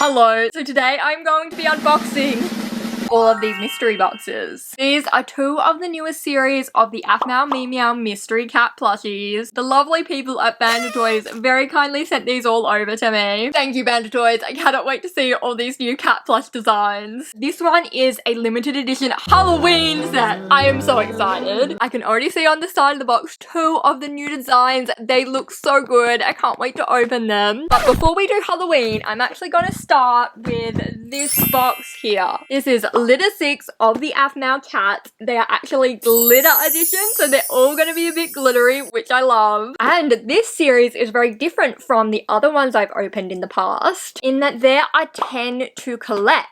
Hello, so today I'm going to be unboxing all of these mystery boxes. These are two of the newest series of the Aphmau Meemeows mystery cat plushies. The lovely people at Banter Toys very kindly sent these all over to me. Thank you, Banter Toys. I cannot wait to see all these new cat plush designs. This one is a limited edition Halloween set. I am so excited. I can already see on the side of the box two of the new designs. They look so good. I can't wait to open them. But before we do Halloween, I'm actually going to start with this box here. This is litter 6 of the Aphmau cats. They are actually glitter edition, so they're all going to be a bit glittery, which I love. And this series is very different from the other ones I've opened in the past, in that there are 10 to collect.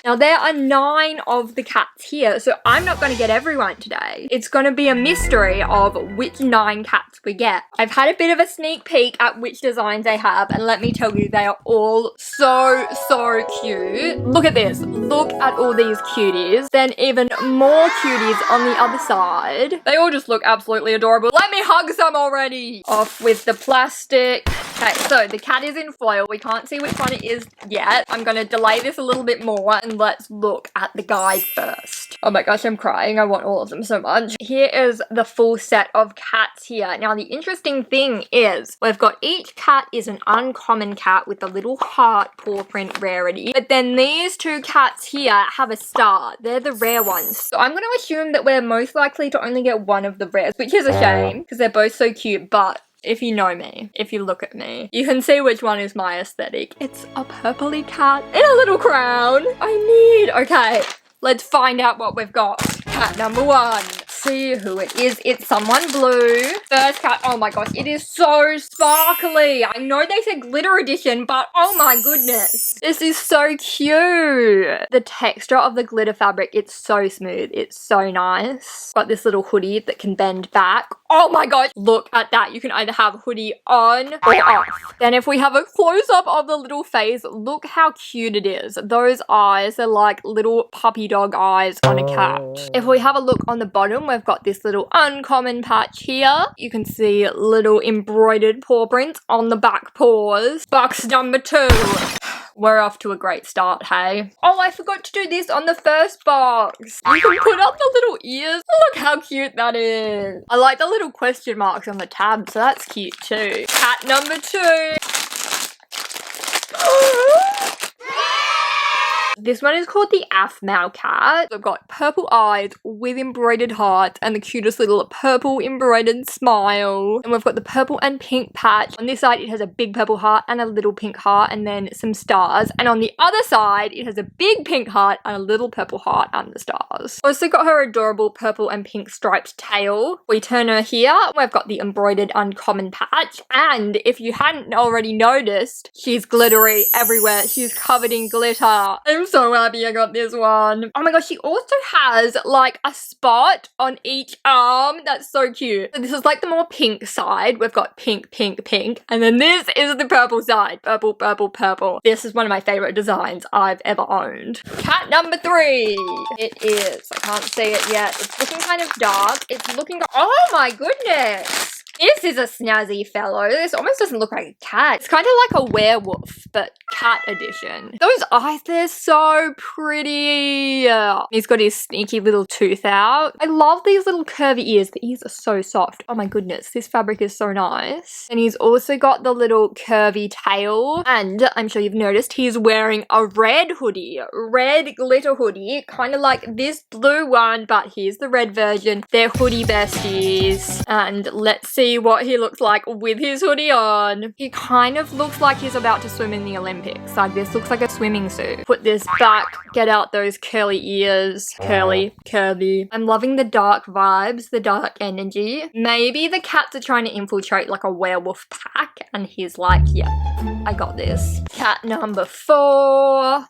Now there are 9 of the cats here, so I'm not going to get everyone today. It's going to be a mystery of which 9 cats we get. I've had a bit of a sneak peek at which designs they have, and let me tell you, they are all so cute. Look at this. Look at all these cuties. Then even more cuties on the other side. They all just look absolutely adorable. Let me hug some already. Off with the plastic. Okay, so the cat is in foil. We can't see which one it is yet. I'm going to delay this a little bit more and let's look at the guide first. Oh my gosh, I'm crying. I want all of them so much. Here is the full set of cats here. Now, the interesting thing is we've got each cat is an uncommon cat with a little heart paw print rarity. But then these two cats here have a star. They're the rare ones. So I'm going to assume that we're most likely to only get one of the rares, which is a shame because they're both so cute, but if you know me, if you look at me, you can see which one is my aesthetic. It's a purpley cat in a little crown. Okay, let's find out what we've got. Cat number 1. See who it is. It's someone blue. First cat. Oh my gosh, it is so sparkly. I know they said glitter edition, but oh my goodness. This is so cute. The texture of the glitter fabric, it's so smooth. It's so nice. Got this little hoodie that can bend back. Oh my gosh, look at that. You can either have hoodie on or off. Then if we have a close-up of the little face, look how cute it is. Those eyes are like little puppy dog eyes on a cat. If we have a look on the bottom, we've got this little uncommon patch here. You can see little embroidered paw prints on the back paws. Box number 2. We're off to a great start, hey? Oh, I forgot to do this on the first box. You can put up the little ears. Look how cute that is. I like the little question marks on the tab, so that's cute too. Cat number 2. This one is called the Aphmau cat. We've got purple eyes with embroidered hearts and the cutest little purple embroidered smile. And we've got the purple and pink patch. On this side, it has a big purple heart and a little pink heart and then some stars. And on the other side, it has a big pink heart and a little purple heart and the stars. Also got her adorable purple and pink striped tail. We turn her here. We've got the embroidered uncommon patch. And if you hadn't already noticed, she's glittery everywhere. She's covered in glitter. I'm so happy I got this one. Oh my gosh, she also has like a spot on each arm. That's so cute. So this is like the more pink side. We've got pink, pink, pink. And then this is the purple side. Purple, purple, purple. This is one of my favorite designs I've ever owned. Cat number 3. It is. I can't see it yet. It's looking kind of dark. It's looking... Oh my goodness. This is a snazzy fellow. This almost doesn't look like a cat. It's kind of like a werewolf, but cat edition. Those eyes, they're so pretty. He's got his sneaky little tooth out. I love these little curvy ears. The ears are so soft. Oh my goodness, this fabric is so nice. And he's also got the little curvy tail. And I'm sure you've noticed he's wearing a red hoodie. Red glitter hoodie. Kind of like this blue one, but here's the red version. They're hoodie besties. And let's see what he looks like with his hoodie on. He kind of looks like he's about to swim in the Olympics. Like this looks like a swimming suit. Put this back, get out those curly ears. Curly, curvy. I'm loving the dark vibes, the dark energy. Maybe the cats are trying to infiltrate like a werewolf pack and he's like, yeah, I got this. Cat number 4.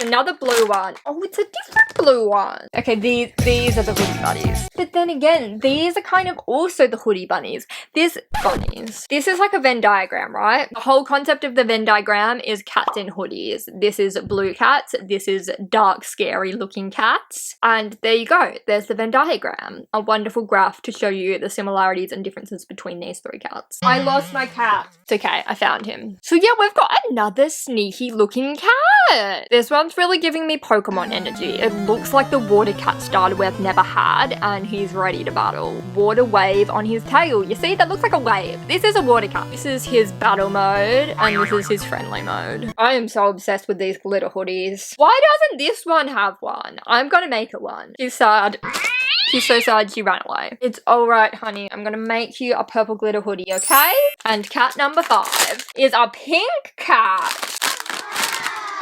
Another blue one. Oh, it's a different blue one. Okay, these are the hoodie bunnies. But then again, these are kind of also the hoodie bunnies. This is like a Venn diagram, right? The whole concept of the Venn diagram is cats in hoodies. This is blue cats. This is dark, scary looking cats. And there you go. There's the Venn diagram. A wonderful graph to show you the similarities and differences between these 3 cats. I lost my cat. It's okay, I found him. So yeah, we've got another sneaky looking cat. it. This one's really giving me Pokemon energy. It looks like the water cat starter we've never had, and he's ready to battle. Water wave on his tail. You see, that looks like a wave. This is a water cat. This is his battle mode, and this is his friendly mode. I am so obsessed with these glitter hoodies. Why doesn't this one have one? I'm gonna make it one. She's sad. She's so sad she ran away. It's alright, honey. I'm gonna make you a purple glitter hoodie, okay? And cat number 5 is a pink cat.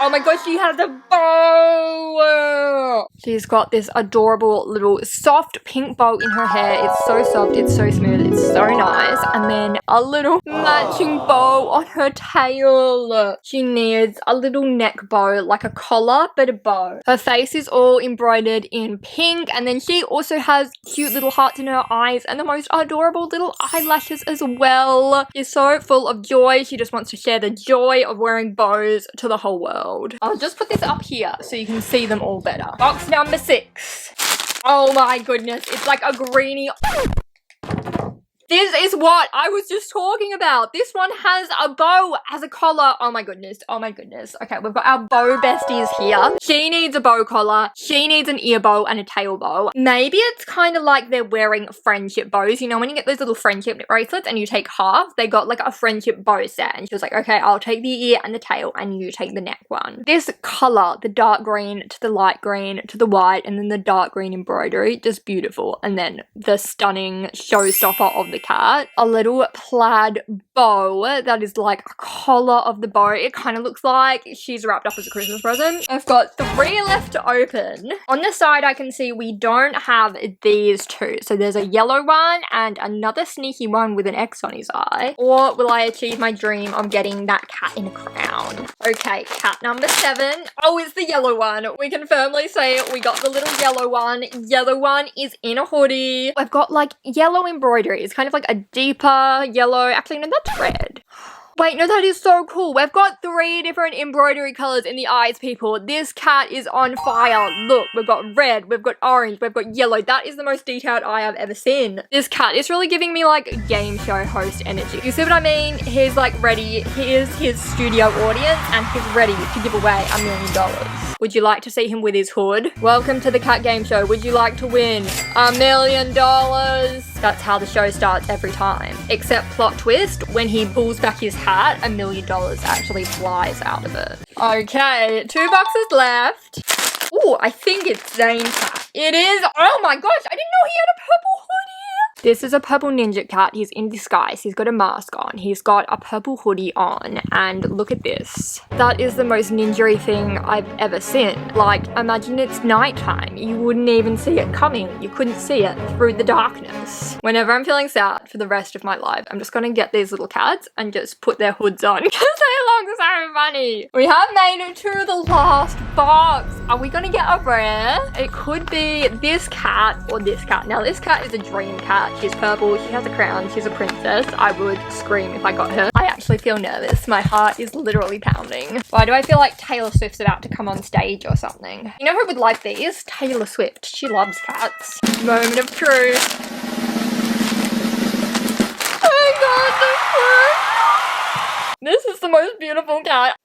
Oh my gosh, she has a bow! She's got this adorable little soft pink bow in her hair. It's so soft, it's so smooth, it's so nice. And then a little matching bow on her tail. She needs a little neck bow, like a collar, but a bow. Her face is all embroidered in pink, and then she also has cute little hearts in her eyes and the most adorable little eyelashes as well. She's so full of joy. She just wants to share the joy of wearing bows to the whole world. I'll just put this up here so you can see them all better. Box number 6. Oh my goodness, it's like a greenie. This is what I was just talking about. This one has a bow as a collar. Oh my goodness. Oh my goodness. Okay, we've got our bow besties here. She needs a bow collar. She needs an ear bow and a tail bow. Maybe it's kind of like they're wearing friendship bows. You know, when you get those little friendship bracelets and you take half, they got like a friendship bow set. And she was like, okay, I'll take the ear and the tail and you take the neck one. This color, the dark green to the light green to the white and then the dark green embroidery, just beautiful. And then the stunning showstopper of the cat, a little plaid bow that is like a collar of the bow. It kind of looks like she's wrapped up as a Christmas present. I've got 3 left to open. On the side I can see we don't have these 2. So there's a yellow one and another sneaky one with an X on his eye. Or will I achieve my dream of getting that cat in a crown? Okay, cat number 7. Oh, it's the yellow one. We can firmly say we got the little yellow one. Yellow one is in a hoodie. I've got like yellow embroidery. It's kind of like a deeper yellow. Actually, no, that's red. Wait, no, that is so cool. We've got 3 different embroidery colors in the eyes, people. This cat is on fire. Look, we've got red, we've got orange, we've got yellow. That is the most detailed eye I've ever seen. This cat is really giving me like game show host energy. You see what I mean? He's like ready. Here's his studio audience and he's ready to give away $1 million. Would you like to see him with his hood? Welcome to the cat game show. Would you like to win $1 million? That's how the show starts every time. Except plot twist, when he pulls back his hat, $1 million actually flies out of it. Okay, 2 boxes left. Oh, I think it's Zane's cat. It is. Oh my gosh, I didn't know he had a purple hoodie. This is a purple ninja cat. He's in disguise. He's got a mask on. He's got a purple hoodie on. And look at this. That is the most ninja-y thing I've ever seen. Like, imagine it's nighttime. You wouldn't even see it coming. You couldn't see it through the darkness. Whenever I'm feeling sad for the rest of my life, I'm just gonna get these little cats and just put their hoods on because they look so funny. We have made it to the last box. Are we gonna get a rare? It could be this cat or this cat. Now, this cat is a dream cat. She's purple, she has a crown, she's a princess. I would scream if I got her. I actually feel nervous. My heart is literally pounding. Why do I feel like Taylor Swift's about to come on stage or something? You know who would like these? Taylor Swift. She loves cats. Moment of truth. Oh my god, this is the most beautiful cat.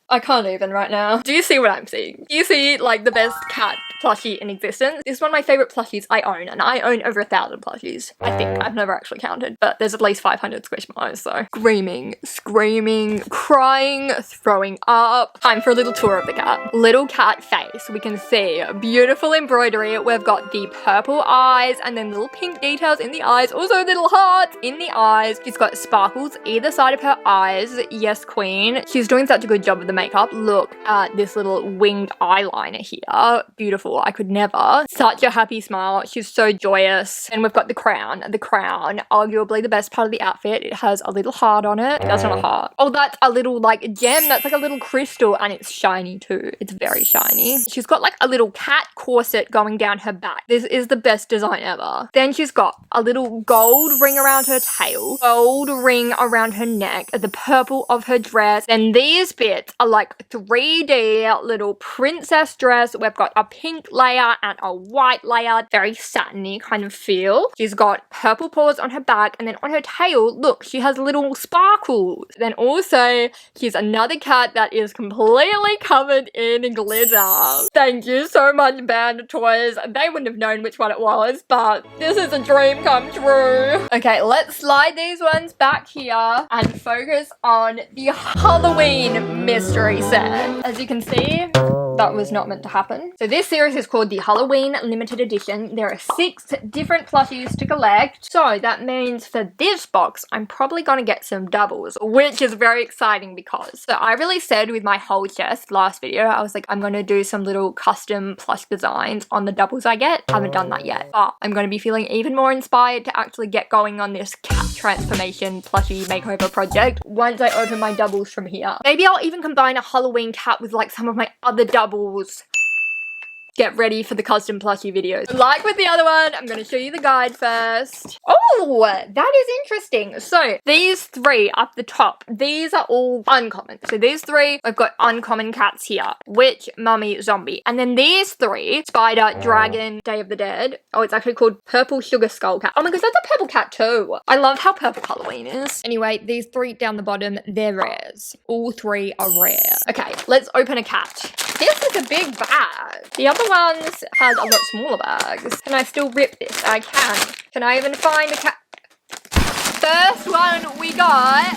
I can't even right now. Do you see what I'm seeing? Do you see like the best cat plushie in existence? This is one of my favorite plushies I own, and I own over 1,000 plushies. I think. I've never actually counted, but there's at least 500 Squishmallows, so. Screaming, crying, throwing up. Time for a little tour of the cat. Little cat face. We can see beautiful embroidery. We've got the purple eyes and then little pink details in the eyes. Also little hearts in the eyes. She's got sparkles either side of her eyes. Yes, queen. She's doing such a good job of the makeup. Look at this little winged eyeliner here. Beautiful. I could never. Such a happy smile. She's so joyous. And we've got the crown. The crown, arguably the best part of the outfit. It has a little heart on it. That's not a heart. Oh, that's a little like gem. That's like a little crystal and it's shiny too. It's very shiny. She's got like a little cat corset going down her back. This is the best design ever. Then she's got a little gold ring around her tail, gold ring around her neck, the purple of her dress. Then these bits are like 3D little princess dress. We've got a pink pink layer and a white layer, very satiny kind of feel. She's got purple paws on her back, and then on her tail, look, she has little sparkles. Then also, she's another cat that is completely covered in glitter. Thank you so much, Banter Toys. They wouldn't have known which one it was, but this is a dream come true. Okay, let's slide these ones back here and focus on the Halloween mystery set. As you can see, that was not meant to happen. So this series is called the Halloween Limited Edition. There are 6 different plushies to collect. So that means for this box, I'm probably gonna get some doubles, which is very exciting because, so I really said with my whole chest last video, I was like, I'm gonna do some little custom plush designs on the doubles I get. Haven't done that yet, but I'm gonna be feeling even more inspired to actually get going on this cat transformation plushie makeover project once I open my doubles from here. Maybe I'll even combine a Halloween cat with like some of my other doubles. Get ready for the custom plushie videos. Like with the other one, I'm going to show you the guide first. Oh, that is interesting. So these 3 up the top, these are all uncommon. So these 3, I've got uncommon cats here. Witch, mummy, zombie. And then these 3, spider, dragon, Day of the Dead. Oh, it's actually called purple sugar skull cat. Oh my gosh, that's a purple cat too. I love how purple Halloween is. Anyway, these 3 down the bottom, they're rares. All 3 are rare. Okay, let's open a cat. This is a big bag. The other ones has a lot smaller bags. Can I still rip this? I can. Can I even find a cat? First one we got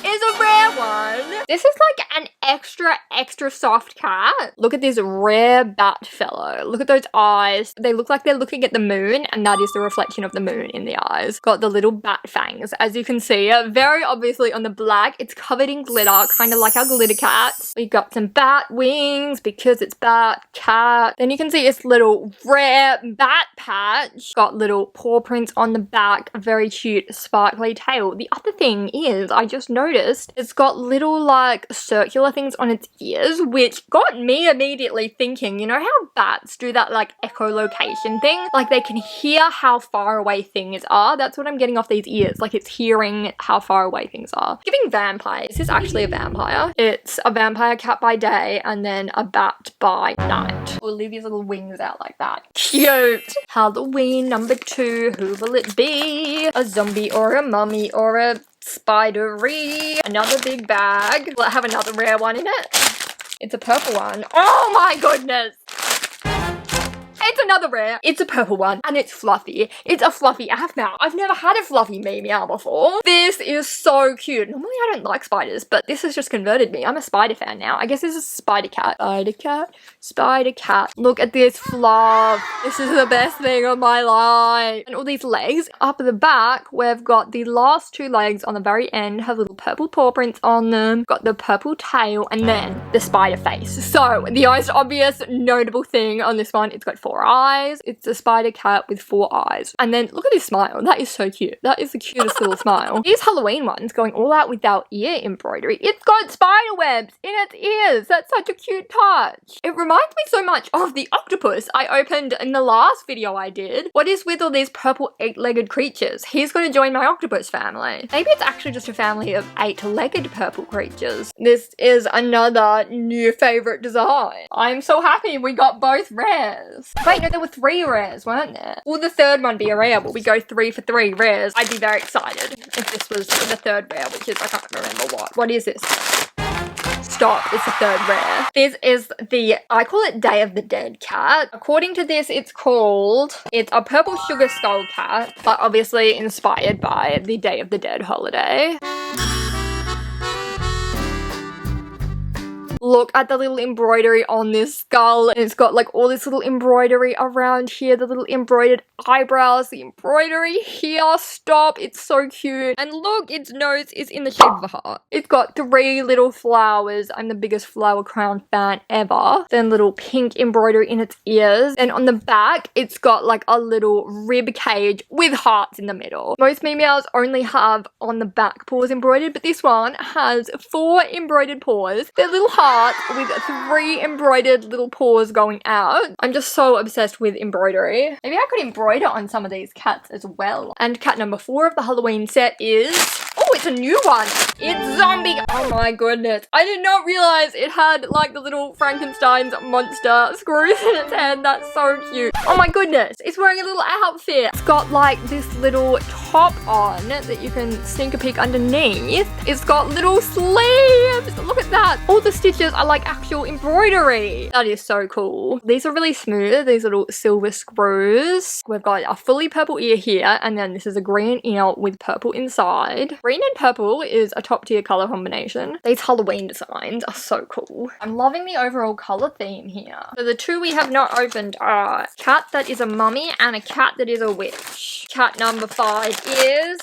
is a rare one. This is like an extra soft cat. Look at this rare bat fellow. Look at those eyes. They look like they're looking at the moon, and that is the reflection of the moon in the eyes. Got the little bat fangs, as you can see. Very obviously on the black, it's covered in glitter, kind of like our glitter cats. We've got some bat wings because it's bat cat. Then you can see its little rare bat patch. Got little paw prints on the back. A very cute sparkly tail. The other thing is, I just noticed it's got little like circular things on its ears, which got me immediately thinking, you know how bats do that like echolocation thing? Like they can hear how far away things are. That's what I'm getting off these ears. Like it's hearing how far away things are. Giving vampire. This is actually a vampire. It's a vampire cat by day and then a bat by night. We'll leave his little wings out like that. Cute. Halloween number 2. Who will it be? A zombie or a mummy or a spidery? Another big bag. Will it have another rare one in it? It's a purple one. Oh my goodness! It's another rare. It's a purple one and it's fluffy. It's a fluffy Aphmau. I've never had a fluffy Meemeow before. This is so cute. Normally I don't like spiders, but this has just converted me. I'm a spider fan now. I guess this is a spider cat. Spider cat. Spider cat. Look at this fluff. This is the best thing of my life. And all these legs. Up at the back, we've got the last 2 legs on the very end have little purple paw prints on them. Got the purple tail and then the spider face. So the most obvious notable thing on this one, it's got 4 eyes. It's a spider cat with 4 eyes. And then look at his smile. That is so cute. That is the cutest little smile. These Halloween ones going all out without ear embroidery. It's got spider webs in its ears. That's such a cute touch. It reminds me so much of the octopus I opened in the last video I did. What is with all these purple 8-legged creatures? He's going to join my octopus family. Maybe it's actually just a family of 8-legged purple creatures. This is another new favorite design. I'm so happy we got both rares. Wait, no, there were 3 rares, weren't there? Will the third one be a rare? Will we go 3 for 3 rares? I'd be very excited if this was the third rare, which is, I can't remember what. What is this? Stop, it's the 3rd rare. This is the, I call it Day of the Dead cat. According to this, it's a purple sugar skull cat, but obviously inspired by the Day of the Dead holiday. Look at the little embroidery on this skull. And it's got like all this little embroidery around here, the little embroidered eyebrows, the embroidery here. Stop, it's so cute. And look, its nose is in the shape of a heart. It's got 3 little flowers. I'm the biggest flower crown fan ever. Then little pink embroidery in its ears. And on the back, it's got like a little rib cage with hearts in the middle. Most Meemeows only have on the back paws embroidered, but this one has 4 embroidered paws. They're little hearts heart with 3 embroidered little paws going out. I'm just so obsessed with embroidery. Maybe I could embroider on some of these cats as well. And cat number 4 of the Halloween set is... oh, it's a new one. It's Zombie. Oh my goodness. I did not realize it had like the little Frankenstein's monster screws in its head. That's so cute. Oh my goodness. It's wearing a little outfit. It's got like this little top on that you can sneak a peek underneath. It's got little sleeves. Look at that. All the stitches are like actual embroidery. That is so cool. These are really smooth. These little silver screws. We've got a fully purple ear here, and then this is a green ear with purple inside. Green and purple is a top tier color combination. These Halloween designs are so cool. I'm loving the overall color theme here. So the 2 we have not opened are a cat that is a mummy and a cat that is a witch. Cat number 5 is...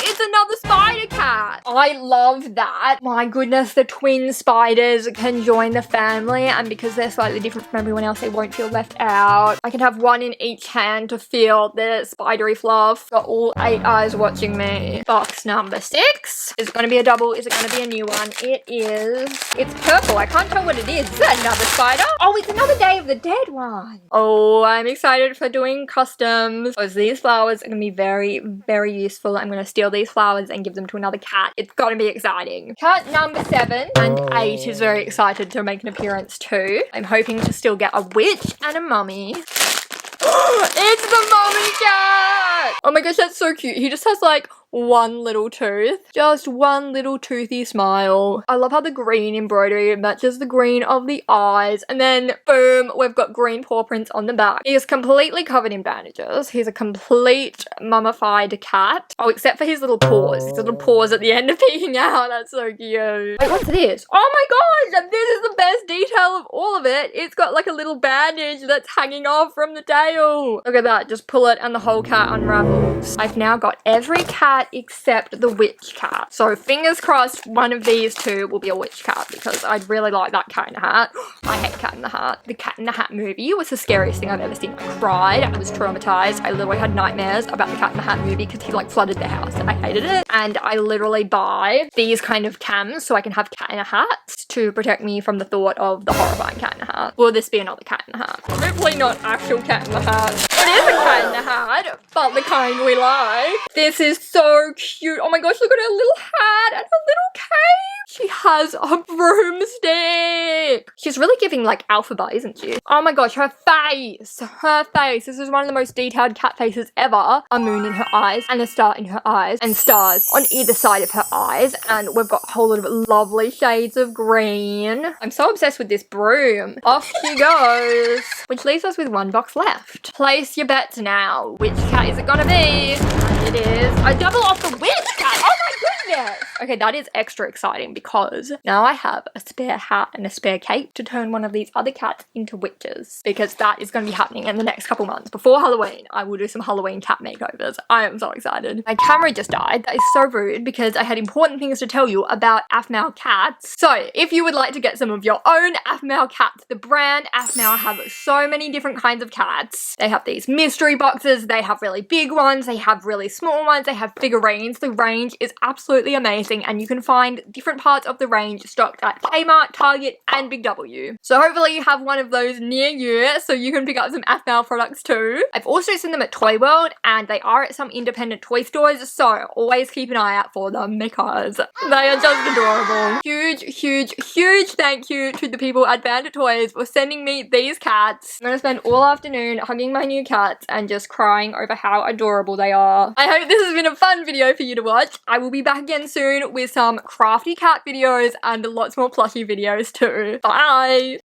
it's another spider cat. I love that. My goodness, the twin spiders can join the family, and because they're slightly different from everyone else, they won't feel left out. I can have one in each hand to feel the spidery fluff. Got all 8 eyes watching me. Box number 6. Is it going to be a double? Is it going to be a new one? It is. It's purple. I can't tell what it is. Is that another spider? Oh, it's another Day of the Dead one. Oh, I'm excited for doing customs, because these flowers are going to be very, very useful. I'm going to steal these flowers and give them to another cat. It's gotta be exciting. Cat number 7 and 8 is very excited to make an appearance too. I'm hoping to still get a witch and a mummy. It's the mummy cat! Oh my gosh, that's so cute. He just has like one little tooth. Just one little toothy smile. I love how the green embroidery matches the green of the eyes. And then, boom, we've got green paw prints on the back. He is completely covered in bandages. He's a complete mummified cat. Oh, except for his little paws. His little paws at the end are peeking out. That's so cute. Wait, what's this? Oh my gosh, this is the best detail of all of it. It's got like a little bandage that's hanging off from the tail. Look at that. Just pull it and the whole cat unravels. I've now got every cat except the witch cat. So fingers crossed one of these 2 will be a witch cat, because I'd really like that Cat in the Hat. I hate Cat in the Hat. The Cat in the Hat movie was the scariest thing I've ever seen. I cried. I was traumatized. I literally had nightmares about the Cat in the Hat movie because he like flooded the house. I hated it. And I literally buy these kind of cams so I can have Cat in a Hats to protect me from the thought of the horrifying Cat in a Hat. Will this be another Cat in the Hat? Hopefully not actual Cat in the Hat. It is a Cat in the Hat, but the kind we like. This is so cute. Oh my gosh, look at her little hat and her little cape. She has a broomstick. She's really giving like Alphaba, isn't she? Oh my gosh, her face. Her face. This is one of the most detailed cat faces ever. A moon in her eyes and a star in her eyes and stars on either side of her eyes. And we've got a whole lot of lovely shades of green. I'm so obsessed with this broom. Off she goes. Which leaves us with 1 box left. Place your bets now. Which cat is it gonna be? And it is a double off the witch cat. Oh my goodness. Okay, that is extra exciting because now I have a spare hat and a spare cape to turn one of these other cats into witches, because that is going to be happening in the next couple months. Before Halloween, I will do some Halloween cat makeovers. I am so excited. My camera just died. That is so rude because I had important things to tell you about Aphmau cats. So if you would like to get some of your own Aphmau cats, the brand Aphmau have so many different kinds of cats. They have these mystery boxes. They have really big ones. They have really small ones. They have figurines. The range is absolutely amazing, and you can find different parts of the range stocked at Kmart, Target, and Big W. So hopefully you have one of those near you so you can pick up some Aphmau products too. I've also seen them at Toy World, and they are at some independent toy stores, so always keep an eye out for them because they are just adorable. Huge thank you to the people at Banter Toys for sending me these cats. I'm gonna spend all afternoon hugging my new cats and just crying over how adorable they are. I hope this has been a fun video for you to watch. I will be back again soon with some crafty cat videos and lots more plushie videos too. Bye!